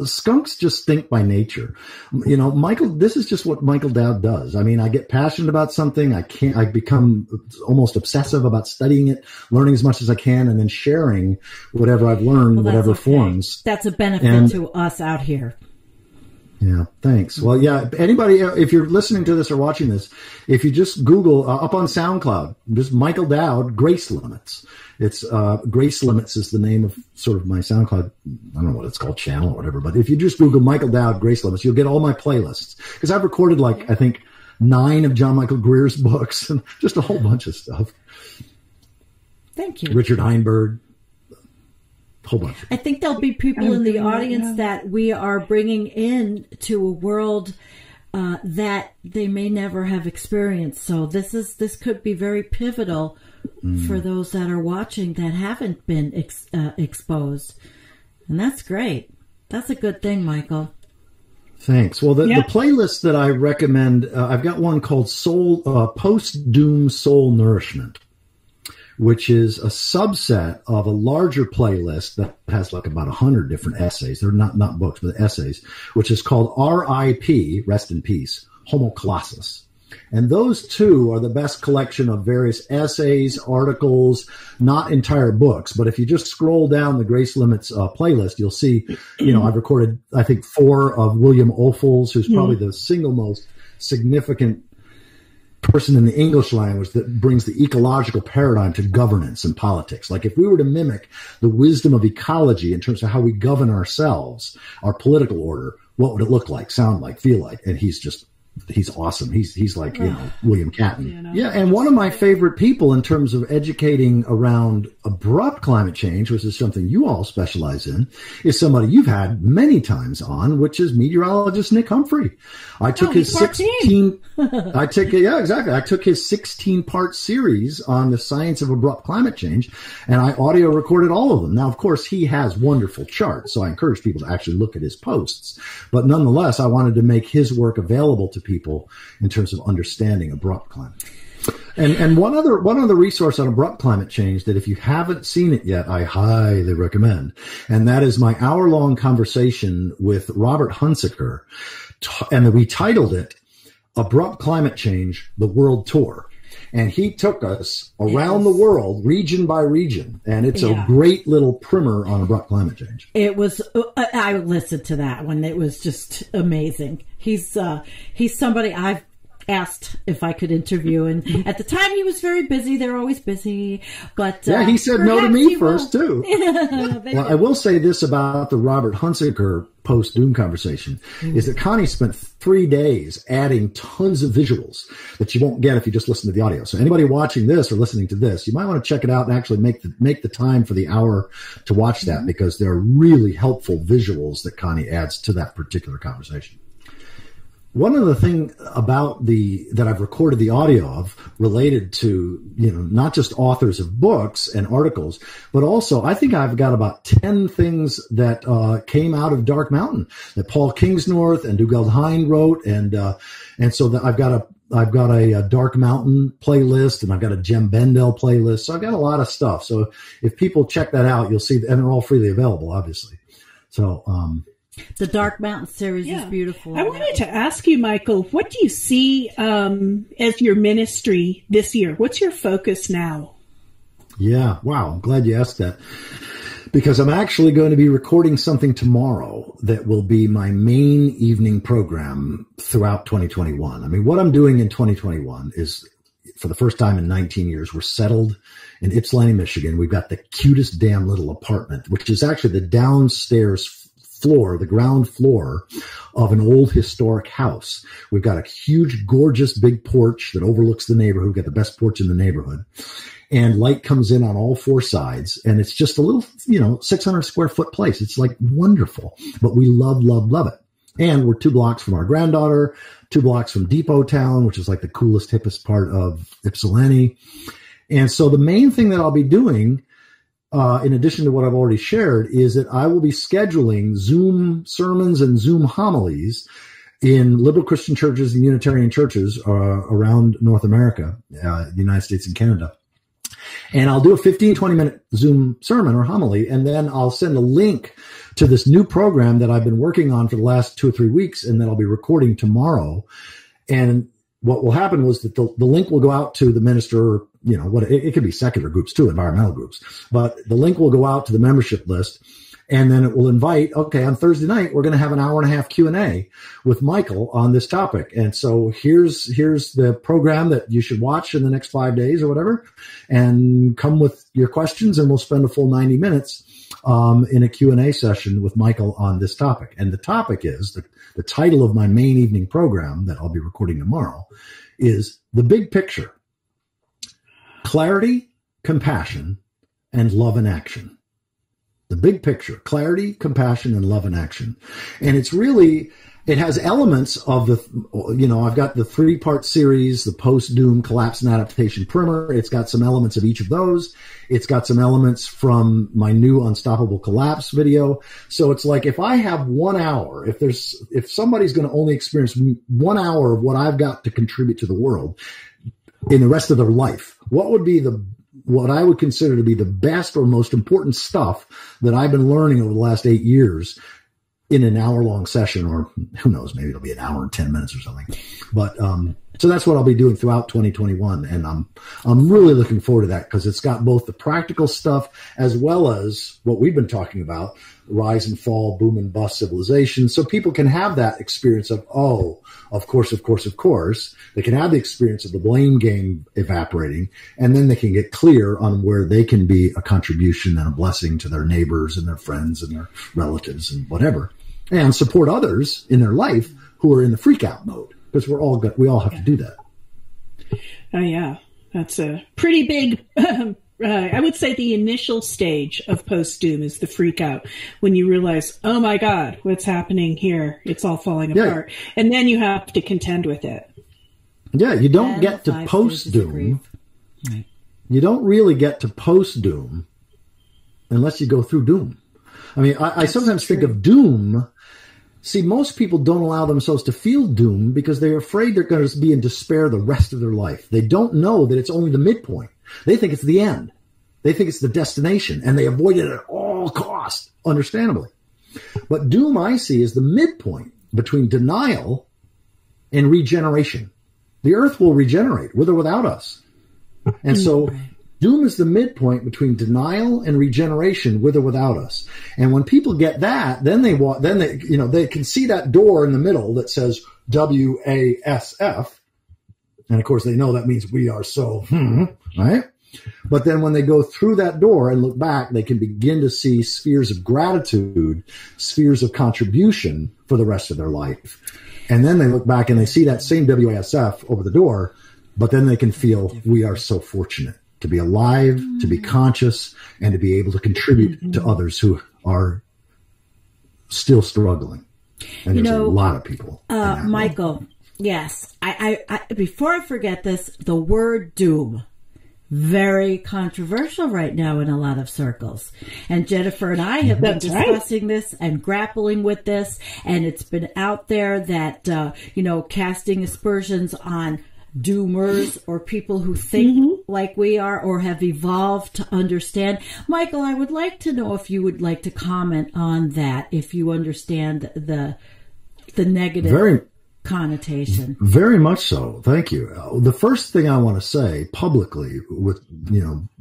skunks just stink by nature. Michael, this is just what Michael Dowd does. I mean, I get passionate about something. I become almost obsessive about studying it, learning as much as I can, and then sharing whatever I've learned, whatever forms. That's a benefit to us out here. Yeah, thanks. Well, yeah, anybody, if you're listening to this or watching this, if you just Google up on SoundCloud, just Michael Dowd, Grace Limits. It's Grace Limits is the name of sort of my SoundCloud, I don't know what it's called, channel or whatever, but if you just Google Michael Dowd, Grace Limits, you'll get all my playlists. Because I've recorded I think 9 of John Michael Greer's books and just a whole bunch of stuff. Thank you. Richard Heinberg. Whole bunch. I think there'll be people in the audience that we are bringing in to a world that they may never have experienced. So this could be very pivotal for those that are watching that haven't been exposed, and that's great. That's a good thing, Michael. Thanks. Well, the playlist that I recommend, I've got one called Post-Doom Soul Nourishment, which is a subset of a larger playlist that has about 100 different essays. They're not books, but essays, which is called R.I.P., Rest in Peace, Homo Colossus. And those two are the best collection of various essays, articles, not entire books. But if you just scroll down the Grace Limits playlist, you'll see, I've recorded, I think, 4 of William Ophuls, who's probably the single most significant person in the English language that brings the ecological paradigm to governance and politics. Like if we were to mimic the wisdom of ecology in terms of how we govern ourselves, our political order, what would it look like, sound like, feel like? And he's awesome. He's like, William Catton. Yeah. And one of my favorite people in terms of educating around abrupt climate change, which is something you all specialize in, is somebody you've had many times on, which is meteorologist Nick Humphrey. I took his 16-part series on the science of abrupt climate change, and I audio recorded all of them. Now, of course, he has wonderful charts, so I encourage people to actually look at his posts. But nonetheless, I wanted to make his work available to people in terms of understanding abrupt climate. And one other resource on abrupt climate change that if you haven't seen it yet, I highly recommend, and that is my hour-long conversation with Robert Hunsaker, and we titled it Abrupt Climate Change, the World Tour. And he took us around the world, region by region. And it's a great little primer on abrupt climate change. It was, I listened to that one. It was just amazing. He's somebody I've asked if I could interview. And at the time he was very busy. They're always busy. But he said no to me first, too. Well, I will say this about the Robert Hunsaker post-Doom conversation is that Connie spent 3 days adding tons of visuals that you won't get if you just listen to the audio. So anybody watching this or listening to this, you might want to check it out and actually make the time for the hour to watch that, because there are really helpful visuals that Connie adds to that particular conversation. One of the things about that I've recorded the audio of related to, not just authors of books and articles, but also I think I've got about 10 things that came out of Dark Mountain that Paul Kingsnorth and Dugald Hine wrote. And so that I've got a Dark Mountain playlist, and I've got a Jem Bendell playlist. So I've got a lot of stuff. So if people check that out, you'll see, and they're all freely available, obviously. So, the Dark Mountain series is beautiful. I wanted to ask you, Michael, what do you see as your ministry this year? What's your focus now? Yeah, wow. I'm glad you asked that, because I'm actually going to be recording something tomorrow that will be my main evening program throughout 2021. I mean, what I'm doing in 2021 is, for the first time in 19 years, we're settled in Ypsilanti, Michigan. We've got the cutest damn little apartment, which is actually the downstairs floor, the ground floor of an old historic house. We've got a huge, gorgeous big porch that overlooks the neighborhood. We've got the best porch in the neighborhood, and light comes in on all 4 sides. And it's just a little, 600 square foot place. It's like wonderful, but we love, love, love it. And we're 2 blocks from our granddaughter, 2 blocks from Depot Town, which is like the coolest, hippest part of Ypsilanti. And so the main thing that I'll be doing, in addition to what I've already shared, is that I will be scheduling Zoom sermons and Zoom homilies in liberal Christian churches and Unitarian churches around North America, the United States and Canada. And I'll do a 15, 20-minute Zoom sermon or homily, and then I'll send a link to this new program that I've been working on for the last 2 or 3 weeks, and that I'll be recording tomorrow. And what will happen was that the link will go out to the minister, you know, it could be secular groups too, environmental groups, but the link will go out to the membership list. And then it will invite, okay, on Thursday night, we're going to have an hour-and-a-half Q&A with Michael on this topic. And so here's the program that you should watch in the next 5 days or whatever, and come with your questions, and we'll spend a full 90 minutes in a Q&A session with Michael on this topic. And the topic is, the title of my main evening program that I'll be recording tomorrow is The Big Picture: Clarity, Compassion, and Love in Action. The big picture: clarity, compassion, and love in action. And it's really, it has elements of I've got the 3-part series, the post-doom collapse and adaptation primer. It's got some elements of each of those. It's got some elements from my new Unstoppable Collapse video. So it's like, if I have 1 hour, if somebody's going to only experience 1 hour of what I've got to contribute to the world in the rest of their life, what would be what I would consider to be the best or most important stuff that I've been learning over the last 8 years in an hour-long session, or who knows, maybe it'll be an hour and 10 minutes or something. But so that's what I'll be doing throughout 2021, and I'm really looking forward to that, because it's got both the practical stuff as well as what we've been talking about, rise and fall, boom and bust civilization, so people can have that experience of, oh, of course. They can have the experience of the blame game evaporating, and then they can get clear on where they can be a contribution and a blessing to their neighbors and their friends and their relatives and whatever, and support others in their life who are in the freak out mode, because we all have to do that. Oh yeah, that's a pretty big. I would say the initial stage of post-doom is the freak out, when you realize, oh my God, what's happening here? It's all falling apart. And then you have to contend with it. Yeah, you don't get to post-doom. Right. You don't really get to post-doom unless you go through doom. I mean, I sometimes think of doom. See, most people don't allow themselves to feel doom because they're afraid they're going to be in despair the rest of their life. They don't know that it's only the midpoint. They think it's the end. They think it's the destination, and they avoid it at all costs, understandably. But doom, I see, is the midpoint between denial and regeneration. The earth will regenerate, with or without us. And so doom is the midpoint between denial and regeneration, with or without us. And when people get that, then they can see that door in the middle that says WASF. And of course, they know that means we are so, right? But then when they go through that door and look back, they can begin to see spheres of gratitude, spheres of contribution for the rest of their life. And then they look back and they see that same WASF over the door, but then they can feel we are so fortunate to be alive, to be conscious, and to be able to contribute to others who are still struggling. And there's a lot of people. Michael, yes. I before I forget this, the word doom, very controversial right now in a lot of circles. And Jennifer and I have been discussing this and grappling with this, and it's been out there that, casting aspersions on doomers or people who think like we are or have evolved to understand. Michael, I would like to know if you would like to comment on that, if you understand the negative connotation. Very much so. Thank you. The first thing I want to say publicly, with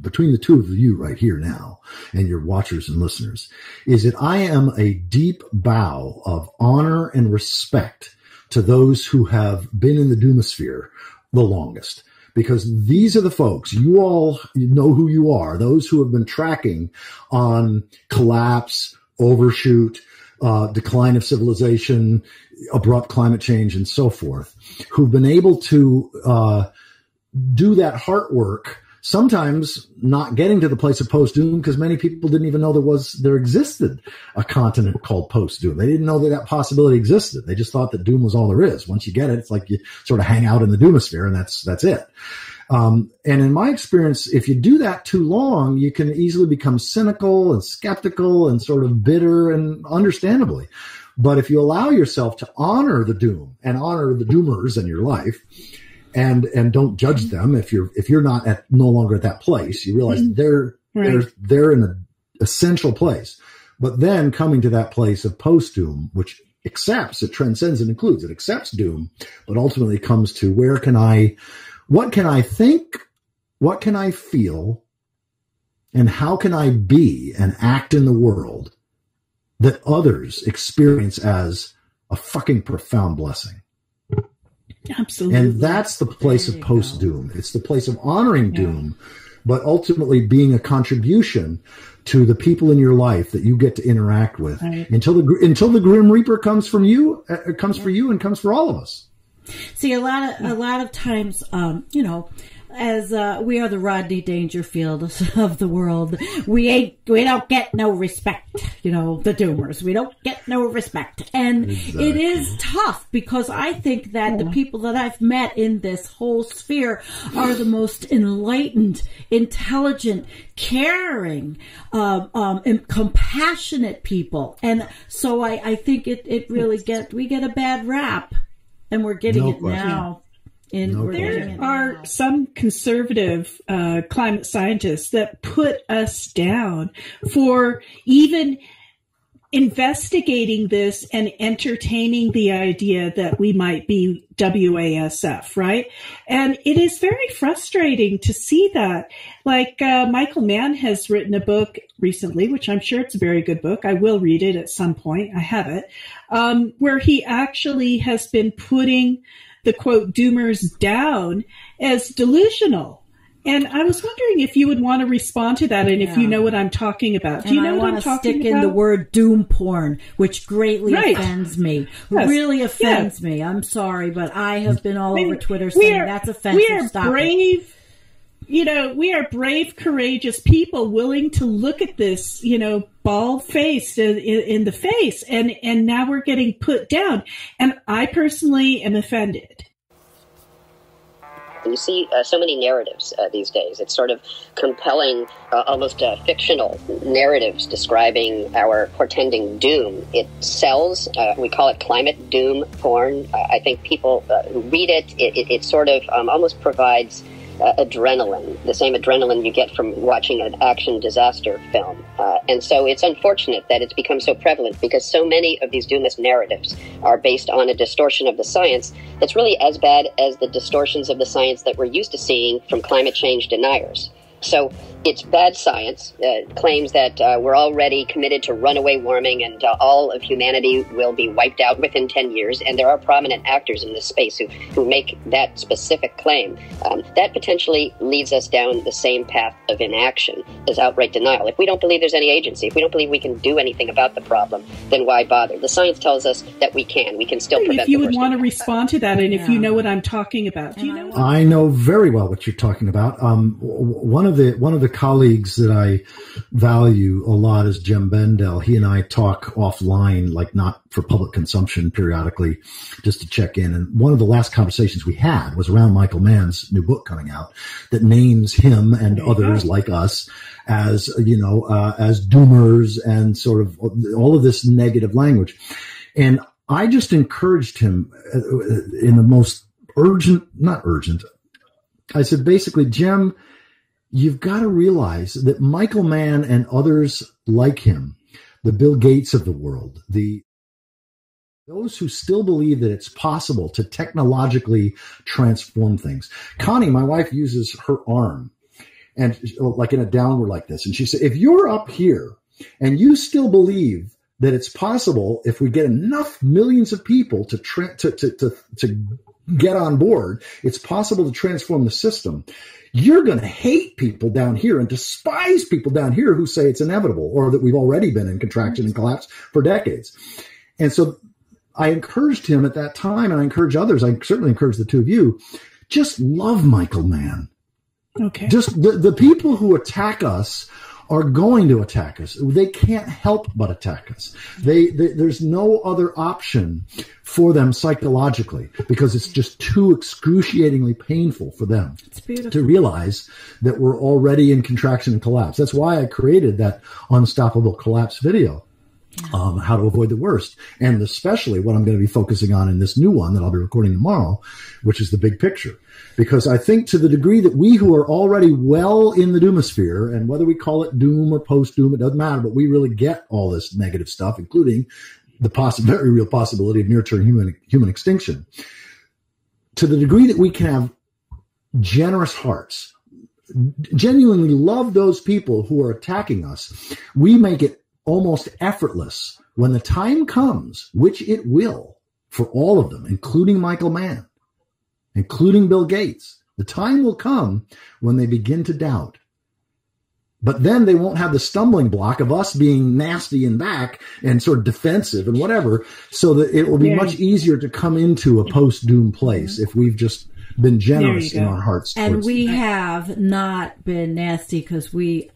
between the two of you right here now and your watchers and listeners, is that I am a deep bow of honor and respect to those who have been in the doomosphere the longest, because these are the folks, you all know who you are, those who have been tracking on collapse, overshoot, decline of civilization, abrupt climate change, and so forth, who've been able to do that heart work sometimes not getting to the place of post-doom because many people didn't even know there existed a continent called post-doom. They didn't know that possibility existed. They just thought that doom was all there is. Once you get it, it's like you sort of hang out in the doomosphere, and that's it. And in my experience, if you do that too long, you can easily become cynical and skeptical and sort of bitter, and understandably. But if you allow yourself to honor the doom and honor the doomers in your life, and don't judge them, if you're no longer at that place, you realize they're in an essential place. But then coming to that place of post-doom, which accepts, it transcends and includes, it accepts doom, but ultimately comes to what can I think, what can I feel, and how can I be and act in the world that others experience as a fucking profound blessing. Absolutely. And that's the place of post-doom. It's the place of honoring doom, but ultimately being a contribution to the people in your life that you get to interact with until the Grim Reaper comes from you, comes for you and comes for all of us. See, a lot of times, as we are the Rodney Dangerfield of the world, we don't get no respect. The doomers, we don't get no respect, and exactly. It is tough because I think that the people that I've met in this whole sphere are the most enlightened, intelligent, caring, and compassionate people, and so I think we get a bad rap, and we're getting it now. There are some conservative climate scientists that put us down for even investigating this and entertaining the idea that we might be WASF, right? And it is very frustrating to see that. Like Michael Mann has written a book recently, which I'm sure it's a very good book. I will read it at some point. I have it, where he actually has been putting the quote doomers down as delusional. And I was wondering if you would want to respond to that, and if you know what I'm talking about. Do you know what I'm talking about? I want to stick in the word doom porn, which greatly offends me. Yes. Really offends me. I'm sorry, but I have been all over Twitter saying that's offensive. We are brave. We are brave, courageous people willing to look at this, bald-faced in the face, and now we're getting put down. And I personally am offended. You see so many narratives these days. It's sort of compelling, almost fictional narratives describing our portending doom. It sells. We call it climate doom porn. I think people who read it sort of almost provides adrenaline, the same adrenaline you get from watching an action disaster film. And so it's unfortunate that it's become so prevalent, because so many of these doomist narratives are based on a distortion of the science that's really as bad as the distortions of the science that we're used to seeing from climate change deniers. So it's bad science, claims that we're already committed to runaway warming and all of humanity will be wiped out within 10 years. And there are prominent actors in this space who make that specific claim. That potentially leads us down the same path of inaction as outright denial. If we don't believe there's any agency, if we don't believe we can do anything about the problem, then why bother? The science tells us that we can. We can still prevent the worst. If you would want to respond to that, and if you know what I'm talking about. Do you know? I know very well what you're talking about. One of the colleagues that I value a lot is Jim Bendel. He and I talk offline, like not for public consumption, periodically, just to check in. And one of the last conversations we had was around Michael Mann's new book coming out that names him and others like us as, as doomers and sort of all of this negative language. And I just encouraged him in the most not urgent. I said, basically, Jim, you've got to realize that Michael Mann and others like him, the Bill Gates of the world, those who still believe that it's possible to technologically transform things. Connie, my wife, uses her arm and like in a downward like this. And she said, if you're up here and you still believe that it's possible, if we get enough millions of people to get on board, it's possible to transform the system. You're going to hate people down here and despise people down here who say it's inevitable or that we've already been in contraction and collapse for decades. And so I encouraged him at that time, and I encourage others. I certainly encourage the two of you, just love Michael Mann. Okay. Just the people who attack us are going to attack us. They can't help but attack us. There's no other option for them psychologically, because it's just too excruciatingly painful for them to realize that we're already in contraction and collapse. That's why I created that Unstoppable Collapse video. How to avoid the worst. And especially what I'm going to be focusing on in this new one that I'll be recording tomorrow, which is the big picture. Because I think to the degree that we who are already well in the doomosphere, and whether we call it doom or post-doom, it doesn't matter, but we really get all this negative stuff, including the very real possibility of near-term human extinction. To the degree that we can have generous hearts, genuinely love those people who are attacking us, we make it almost effortless when the time comes, which it will for all of them, including Michael Mann, including Bill Gates. The time will come when they begin to doubt. But then they won't have the stumbling block of us being nasty and back and sort of defensive and whatever, so that it will be much easier to come into a post-doom place if we've just been generous in our hearts. And we have not been nasty, because we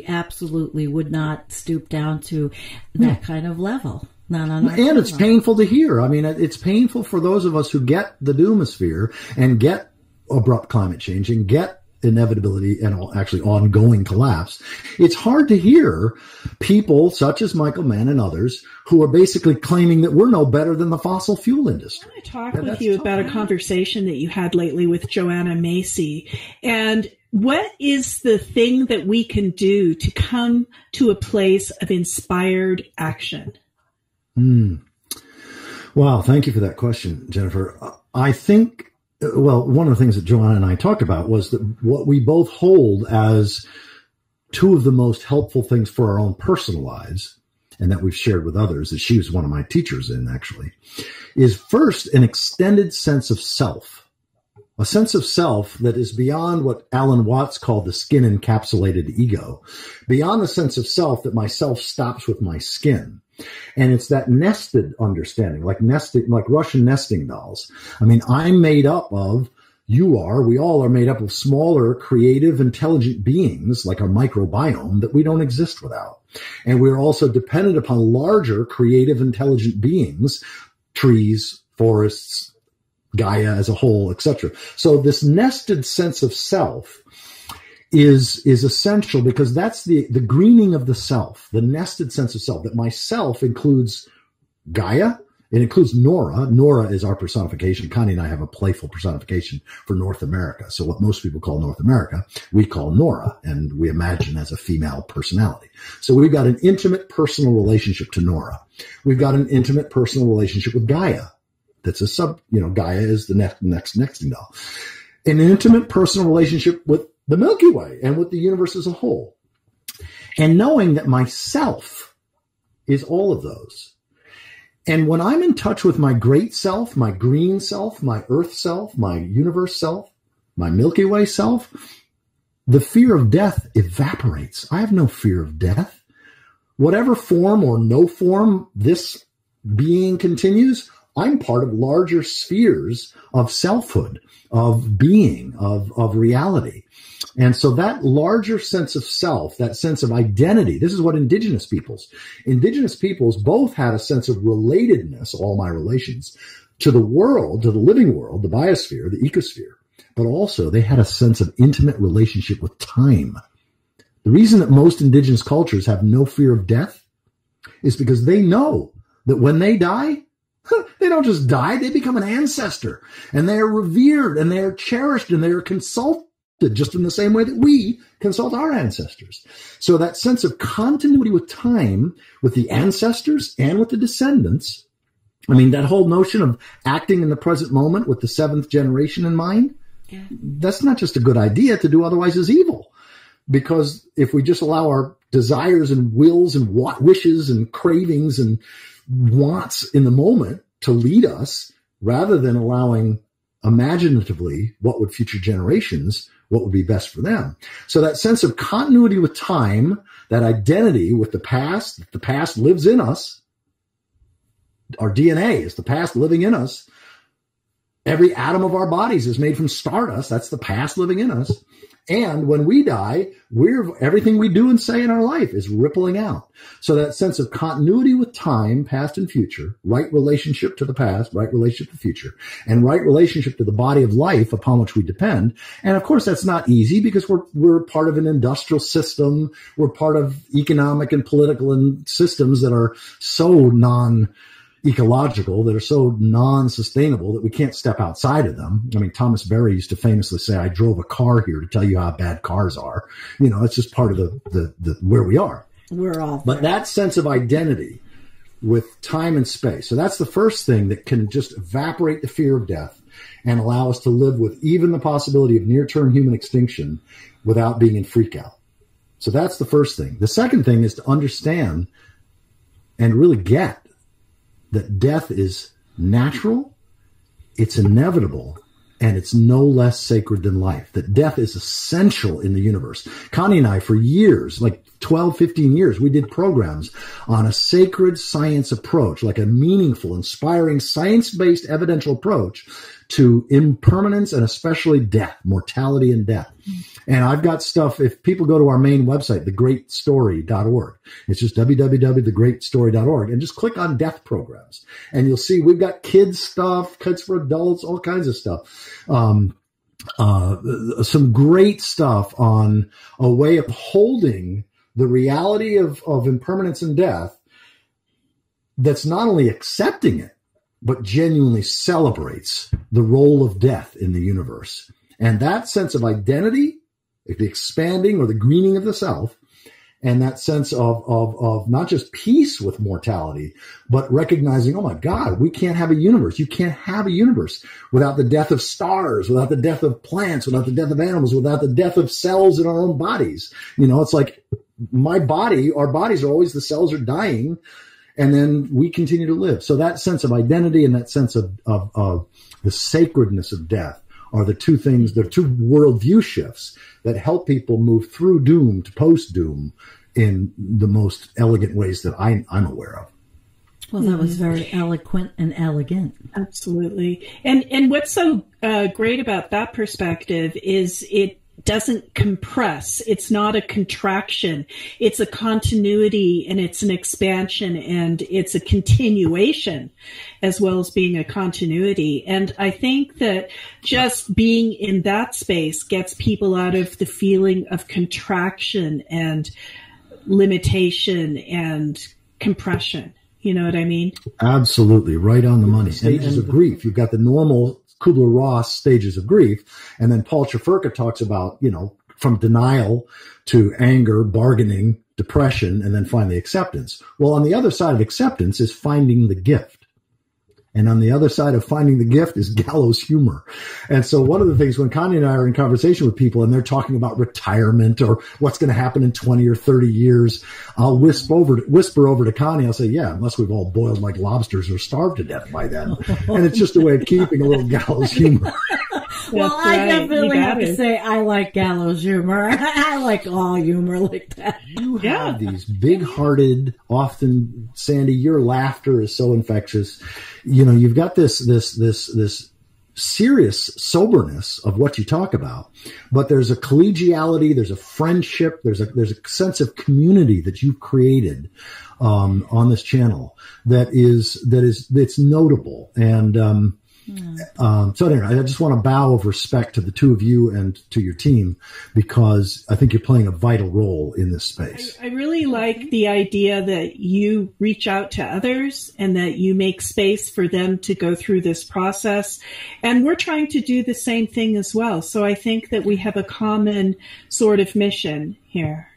absolutely would not stoop down to that kind of level. And it's painful to hear. I mean, it's painful for those of us who get the doomosphere and get abrupt climate change and get inevitability and actually ongoing collapse. It's hard to hear people such as Michael Mann and others who are basically claiming that we're no better than the fossil fuel industry. I want to talk with you about a conversation that you had lately with Joanna Macy. And what is the thing that we can do to come to a place of inspired action? Wow, thank you for that question, Jennifer. I think, one of the things that Joanna and I talked about was that what we both hold as two of the most helpful things for our own personal lives, and that we've shared with others, that she was one of my teachers in, actually, is first an extended sense of self. A sense of self that is beyond what Alan Watts called the skin-encapsulated ego, beyond the sense of self that my self stops with my skin. And it's that nested understanding, like Russian nesting dolls. I mean, I'm made up of, we all are made up of smaller, creative, intelligent beings, like our microbiome, that we don't exist without. And we're also dependent upon larger, creative, intelligent beings, trees, forests, Gaia as a whole, etc. So this nested sense of self is essential, because that's the greening of the self, the nested sense of self, that my self includes Gaia. It includes Nora. Nora is our personification. Connie and I have a playful personification for North America. So what most people call North America, we call Nora, and we imagine as a female personality. So we've got an intimate personal relationship to Nora. We've got an intimate personal relationship with Gaia. That's Gaia is the nesting doll. An intimate personal relationship with the Milky Way and with the universe as a whole. And knowing that myself is all of those. And when I'm in touch with my great self, my green self, my earth self, my universe self, my Milky Way self, the fear of death evaporates. I have no fear of death. Whatever form or no form this being continues, I'm part of larger spheres of selfhood, of being, of reality. And so that larger sense of self, that sense of identity, this is what indigenous peoples both had a sense of relatedness, all my relations, to the world, to the living world, the biosphere, the ecosphere, but also they had a sense of intimate relationship with time. The reason that most indigenous cultures have no fear of death is because they know that when they die, they don't just die, they become an ancestor, and they are revered, and they are cherished, and they are consulted just in the same way that we consult our ancestors. So that sense of continuity with time, with the ancestors and with the descendants, I mean, that whole notion of acting in the present moment with the seventh generation in mind, that's not just a good idea. To do otherwise is evil. Because if we just allow our desires and wills and wishes and cravings and wants in the moment to lead us, rather than allowing imaginatively what would future generations, what would be best for them. So that sense of continuity with time, that identity with the past lives in us. Our DNA is the past living in us. Every atom of our bodies is made from stardust. That's the past living in us. And when we die, everything we do and say in our life is rippling out. So that sense of continuity with time, past and future, right relationship to the past, right relationship to the future, and right relationship to the body of life upon which we depend. And of course, that's not easy because we're part of an industrial system. We're part of economic and political and systems that are so ecological, that are so non-sustainable that we can't step outside of them. I mean, Thomas Berry used to famously say, I drove a car here to tell you how bad cars are. You know, it's just part of the where we are. We're all there. But that sense of identity with time and space. So that's the first thing that can just evaporate the fear of death and allow us to live with even the possibility of near-term human extinction without being in freak out. So that's the first thing. The second thing is to understand and really get that death is natural, it's inevitable, and it's no less sacred than life. That death is essential in the universe. Connie and I, for years, like 12, 15 years, we did programs on a sacred science approach, like a meaningful, inspiring, science-based evidential approach to impermanence and especially death, mortality and death. And I've got stuff, if people go to our main website, thegreatstory.org, it's just www.thegreatstory.org, and just click on death programs. And you'll see we've got kids stuff, kids for adults, all kinds of stuff. Some great stuff on a way of holding the reality of impermanence and death that's not only accepting it, but genuinely celebrates the role of death in the universe. And that sense of identity, the expanding or the greening of the self, and that sense of not just peace with mortality, but recognizing, oh my God, we can't have a universe. You can't have a universe without the death of stars, without the death of plants, without the death of animals, without the death of cells in our own bodies. You know, it's like my body, our bodies are always, the cells are dying, and then we continue to live. So that sense of identity and that sense of the sacredness of death are the two things, the two worldview shifts that help people move through doom to post-doom in the most elegant ways that I'm aware of. Well, that was very eloquent and elegant. Absolutely. And what's so great about that perspective is it doesn't compress. It's not a contraction. It's a continuity, and it's an expansion, and it's a continuation as well as being a continuity. And I think that just being in that space gets people out of the feeling of contraction and limitation and compression. You know what I mean? Absolutely. Right on the money. Stages of grief. You've got the normal Kubler-Ross stages of grief. And then Paul Czafurka talks about, you know, from denial to anger, bargaining, depression, and then finally acceptance. Well, on the other side of acceptance is finding the gift. And on the other side of finding the gift is gallows humor. And so one of the things when Connie and I are in conversation with people and they're talking about retirement or what's going to happen in 20 or 30 years, I'll whisper over to Connie. I'll say, yeah, unless we've all boiled like lobsters or starved to death by then. And it's just a way of keeping a little gallows humor. Well, I definitely have to say I like gallows humor. I like all humor like that. You have these big-hearted, often, Sandy, your laughter is so infectious. You know, you've got this serious soberness of what you talk about, but there's a collegiality, there's a friendship, there's a sense of community that you've created on this channel that's notable. And so anyway, I just want to bow of respect to the two of you and to your team, because I think you're playing a vital role in this space. I really like the idea that you reach out to others and that you make space for them to go through this process. And we're trying to do the same thing as well. So I think that we have a common sort of mission here.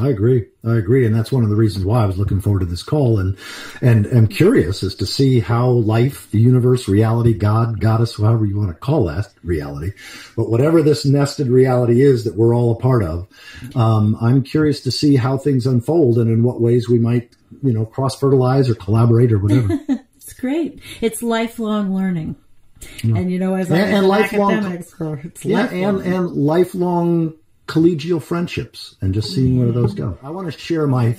I agree. And that's one of the reasons why I was looking forward to this call and am curious as to see how life, the universe, reality, God, goddess, however you want to call that reality, but whatever this nested reality is that we're all a part of, I'm curious to see how things unfold and in what ways we might, you know, cross-fertilize or collaborate or whatever. It's great. It's lifelong learning. Yeah. And, you know, as and lifelong, academics, it's and lifelong collegial friendships, and just seeing where those go. I want to share my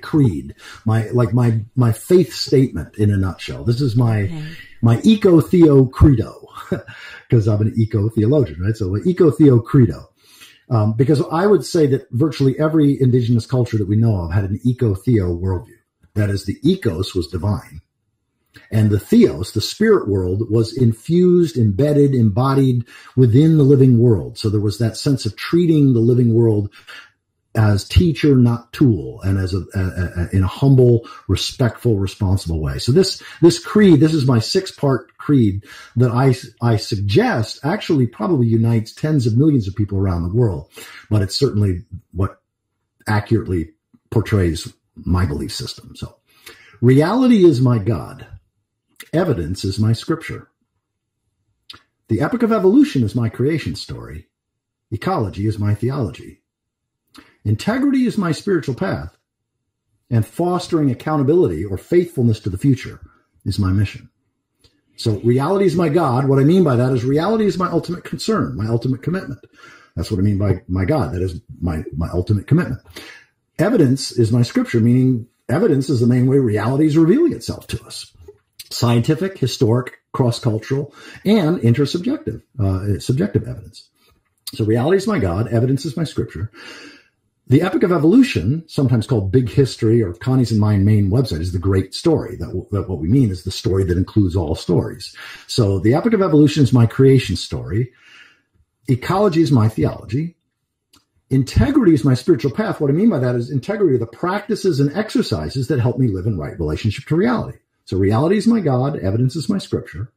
creed, my faith statement in a nutshell. This is my eco-theo credo. because I'm an eco-theologian, right? So an eco-theo credo. Because I would say that virtually every indigenous culture that we know of had an eco-theo worldview. That is, the ecos was divine, and the theos, the spirit world, was infused, embedded, embodied within the living world. So there was that sense of treating the living world as teacher, not tool, and as in a humble, respectful, responsible way. So this creed, this is my 6-part creed that I suggest actually probably unites tens of millions of people around the world, but it's certainly what accurately portrays my belief system. So, reality is my God. Evidence is my scripture. The epic of evolution is my creation story. Ecology is my theology. Integrity is my spiritual path, and fostering accountability or faithfulness to the future is my mission. So reality is my God. What I mean by that is reality is my ultimate concern, my ultimate commitment. That's what I mean by my God. That is my ultimate commitment. Evidence is my scripture, meaning evidence is the main way reality is revealing itself to us. Scientific, historic, cross-cultural, and intersubjective, subjective evidence. So reality is my God. Evidence is my scripture. The epic of evolution, sometimes called Big History, or Connie's and my main website, is the great story. That what we mean is the story that includes all stories. So the epic of evolution is my creation story. Ecology is my theology. Integrity is my spiritual path. What I mean by that is integrity are the practices and exercises that help me live in right relationship to reality. So reality is my God. Evidence is my scripture.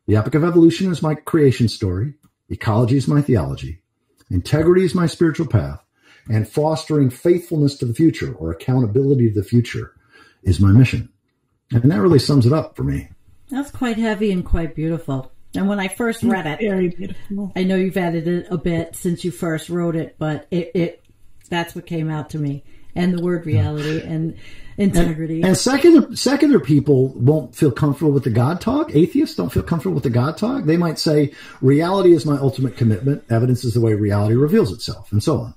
The epic of evolution is my creation story. Ecology is my theology. Integrity is my spiritual path. And fostering faithfulness to the future, or accountability to the future, is my mission. And that really sums it up for me. That's quite heavy and quite beautiful. And when I first read it, very beautiful. I know you've added it a bit since you first wrote it, but that's what came out to me. And the word reality and integrity. And secular people won't feel comfortable with the God talk. Atheists don't feel comfortable with the God talk. They might say, reality is my ultimate commitment. Evidence is the way reality reveals itself, and so on.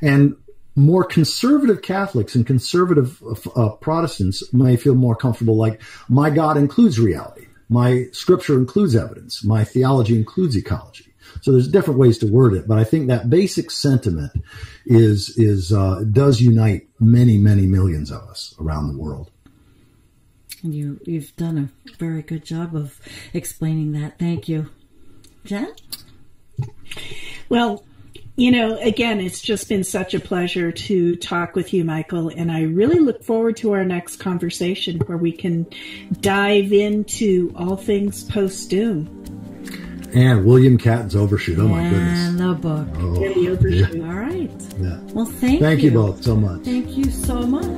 And more conservative Catholics and conservative Protestants may feel more comfortable, like, my God includes reality. My scripture includes evidence. My theology includes ecology. So there's different ways to word it, but I think that basic sentiment does unite many, many millions of us around the world. And you've done a very good job of explaining that. Thank you. Jen? Well, again, it's just been such a pleasure to talk with you, Michael, and I really look forward to our next conversation where we can dive into all things post-doom. And William Catton's Overshoot. Oh, my goodness. And the book. Oh, and the Overshoot. Yeah. All right. Yeah. Well, thank you. Thank you both so much. Thank you so much.